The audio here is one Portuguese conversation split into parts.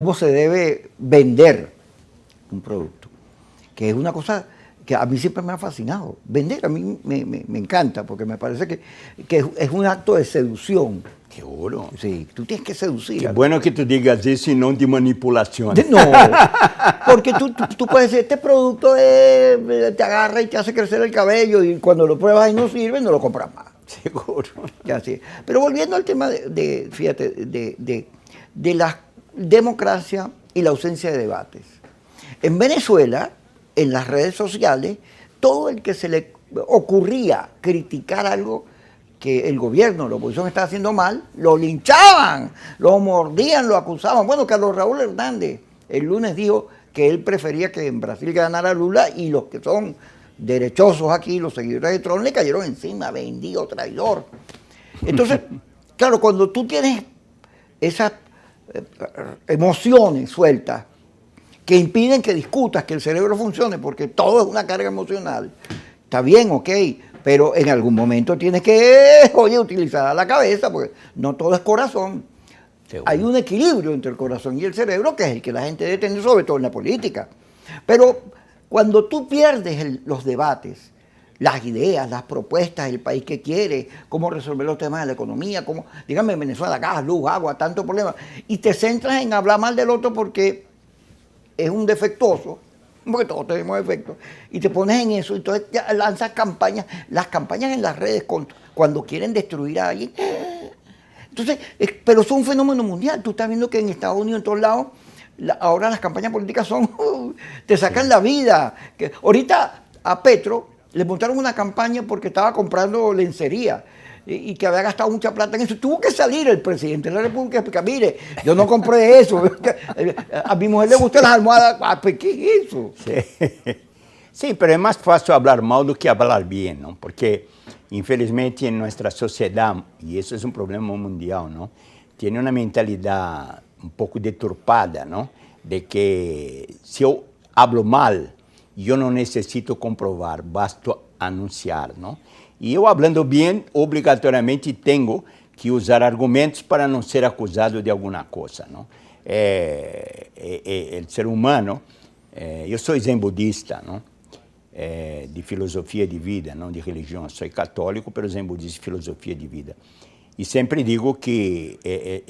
cómo se debe vender un producto, que es una cosa que a mí siempre me ha fascinado. Vender a mí me encanta, porque me parece que es un acto de seducción. Seguro. Sí, tú tienes que seducir. Qué bueno que tú digas eso y no de manipulación. No, porque tú puedes decir, este producto te agarra y te hace crecer el cabello, y cuando lo pruebas y no sirve, no lo compras más. Seguro. Ya, sí. Pero volviendo al tema fíjate, de la democracia y la ausencia de debates. En Venezuela, en las redes sociales, todo el que se le ocurría criticar algo que el gobierno, la oposición estaba haciendo mal, lo linchaban, lo mordían, lo acusaban. Bueno, Carlos Raúl Hernández el lunes dijo que él prefería que en Brasil ganara Lula, y los que son derechosos aquí, los seguidores de Trump, le cayeron encima, vendido, traidor. Entonces, claro, cuando tú tienes esas emociones sueltas que impiden que discutas, que el cerebro funcione, porque todo es una carga emocional, está bien, ok, pero en algún momento tienes que, oye, utilizar la cabeza, porque no todo es corazón. Seguro. Hay un equilibrio entre el corazón y el cerebro, que es el que la gente debe tener, sobre todo en la política. Pero cuando tú pierdes los debates, las ideas, las propuestas, el país que quiere, cómo resolver los temas de la economía, cómo, dígame, en Venezuela, gas, luz, agua, tantos problemas, y te centras en hablar mal del otro porque es un defectuoso, porque todos tenemos defectos, y te pones en eso, y entonces ya lanzas campañas, las campañas en las redes cuando quieren destruir a alguien. Entonces, pero es un fenómeno mundial. Tú estás viendo que en Estados Unidos, en todos lados, ahora las campañas políticas son, te sacan la vida. Que ahorita a Petro le montaron una campaña porque estaba comprando lencería y que había gastado mucha plata en eso. Tuvo que salir el presidente de la República y explicar, mire, yo no compré eso. A mi mujer le gustan las almohadas. ¿Qué es eso? Sí. Sí, pero es más fácil hablar mal do que hablar bien, ¿no? Porque, infelizmente, en nuestra sociedad, y eso es un problema mundial, ¿no? Tiene una mentalidad un poco deturpada, ¿no? De que si yo hablo mal, yo no necesito comprobar, basta anunciar, ¿no? Y yo hablando bien, obrigatoriamente tengo que usar argumentos para não ser acusado de alguma coisa, não? O ser humano, eu sou zen budista, não? De filosofia de vida, não de religião. Sou católico, mas zen budista de filosofia de vida. E sempre digo que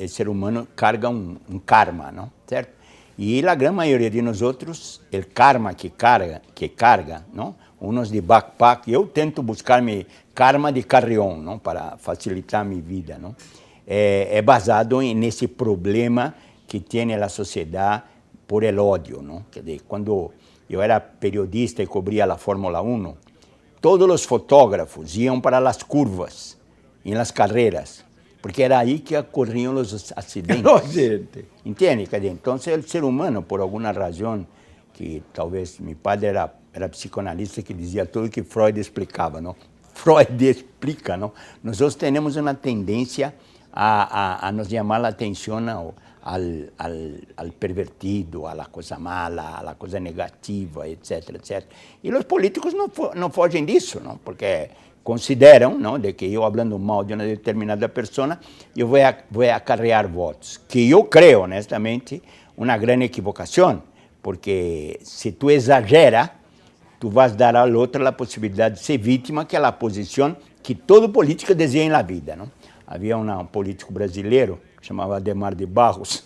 o ser humano carga um karma, não? Certo? E a grande maioria de nós outros, o karma que carga, não? Uns de backpack, eu tento buscar meu karma de carrion, não? Para facilitar minha vida, não? É basado nesse problema que tem a sociedade por el ódio, não? Quer dizer, quando eu era periodista e cobria a Fórmula 1, todos os fotógrafos iam para as curvas, em las carreiras, porque era aí que ocorriam os acidentes. Entende? Então, o ser humano, por alguma razão, que talvez meu padre era psicanalista, que dizia tudo que Freud explicava, não? Freud explica, não? Nós temos uma tendência a nos chamar a atenção al pervertido, a la coisa mala, a la coisa negativa, etc, etc. E os políticos não fogem disso, não? Porque consideram, não, de que eu falando mal de uma determinada pessoa, eu vou acarrear votos. Que eu creio, honestamente, uma grande equivocação, porque se tu exagera, tu vas dar ao outro a possibilidade de ser vítima, que é a posição que todo político deseja na vida, não? Havia um político brasileiro, chamava Ademar de Barros,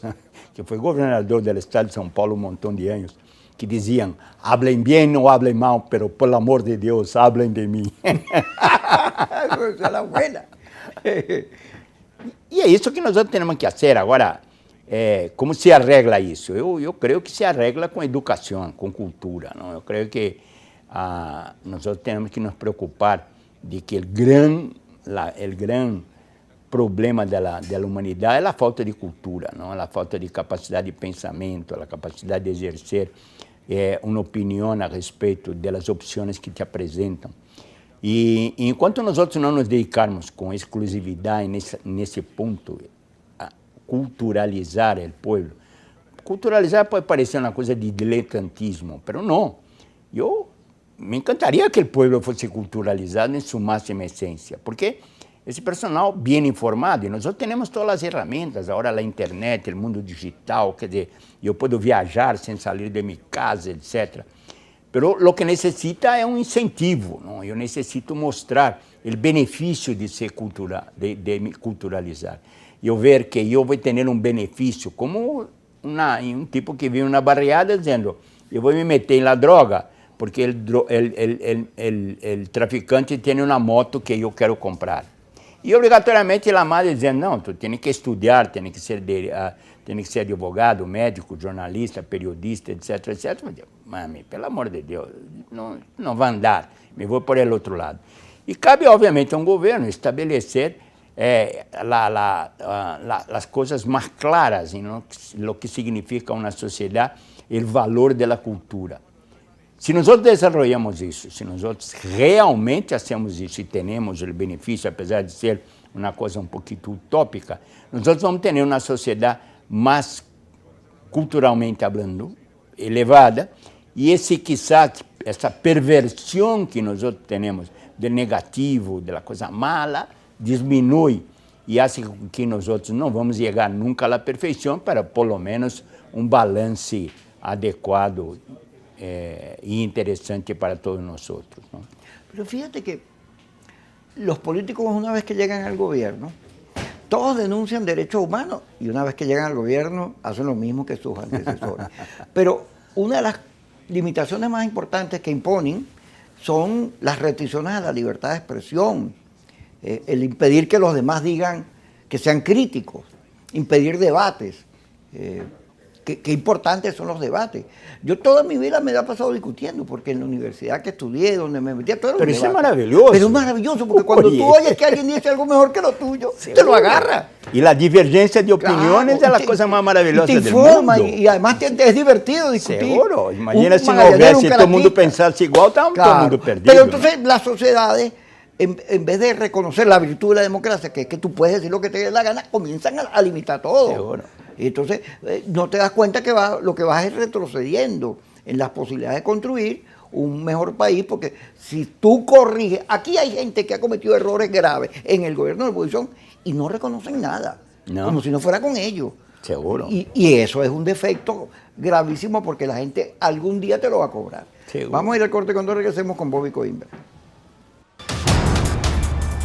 que foi governador do estado de São Paulo um montão de anos, que diziam, hablem bem ou hablem mal, pero por amor de Deus, hablem de mim. Essa era buena. E é isso que nós temos que fazer. Agora, como se arregla isso? Eu creio que se arregla com educação, com cultura, não? Eu creio que nós temos que nos preocupar de que o grande problema da humanidade é a falta de cultura, não? A falta de capacidade de pensamento, a capacidade de exercer uma opinião a respeito das opções que te apresentam. E enquanto nós não nos dedicarmos com exclusividade nesse ponto a culturalizar o povo, culturalizar pode parecer uma coisa de diletantismo, mas não. Eu me encantaria que o povo fosse culturalizado em sua máxima essência, porque esse personal bem informado, e nós temos todas as ferramentas, agora a internet, o mundo digital, quer dizer, eu posso viajar sem sair de minha casa, etc. Pero o que necessita é um incentivo, não? Eu necessito mostrar o benefício de ser de me culturalizar. Eu ver que eu vou ter um benefício, como um tipo que vive na barriada dizendo, eu vou me meter na droga, porque o traficante tem uma moto que eu quero comprar. E obrigatoriamente a madre dizendo, não, tu tem que estudar, tem que ser advogado, médico, jornalista, periodista, etc, etc. Mami, pelo amor de Deus, não vai andar, me vou por el outro lado. E cabe, obviamente, a um governo estabelecer as coisas mais claras, o que significa uma sociedade, o valor da cultura. Se nós desenvolvemos isso, se nós realmente hacemos isso e temos o benefício, apesar de ser uma coisa um pouquinho utópica, nós vamos ter uma sociedade mais culturalmente falando, elevada, e essa perversão que nós temos do negativo, da coisa mala, diminui e faz com que nós não vamos chegar nunca à perfeição, para pelo menos um balance adequado y interesante para todos nosotros, ¿no? Pero fíjate que los políticos, una vez que llegan al gobierno, todos denuncian derechos humanos y una vez que llegan al gobierno hacen lo mismo que sus antecesores. Pero una de las limitaciones más importantes que imponen son las restricciones a la libertad de expresión, el impedir que los demás digan, que sean críticos, impedir debates. Qué importantes son los debates. Yo toda mi vida me la he pasado discutiendo, porque en la universidad que estudié, donde me metía, todo era un Pero eso es debate. maravilloso. Pero es maravilloso, porque cuando tú oyes que alguien dice algo mejor que lo tuyo, te lo agarra. Y la divergencia de opiniones es la cosa más maravillosa te del informa, mundo. y además es divertido discutir. Seguro. Imagina si no Magallanero, hubiese todo el mundo pensase igual, estaba todo el mundo perdido. Pero entonces las sociedades, en vez de reconocer la virtud de la democracia, que es que tú puedes decir lo que te dé la gana, comienzan a limitar todo. Seguro. Y entonces no te das cuenta que lo que vas es retrocediendo en las posibilidades de construir un mejor país, porque si tú corriges, aquí hay gente que ha cometido errores graves en el gobierno de la oposición y no reconocen nada, como si no fuera con ellos. Seguro. Y eso es un defecto gravísimo, porque la gente algún día te lo va a cobrar. Seguro. Vamos a ir al corte cuando regresemos con Bobby Coimbra.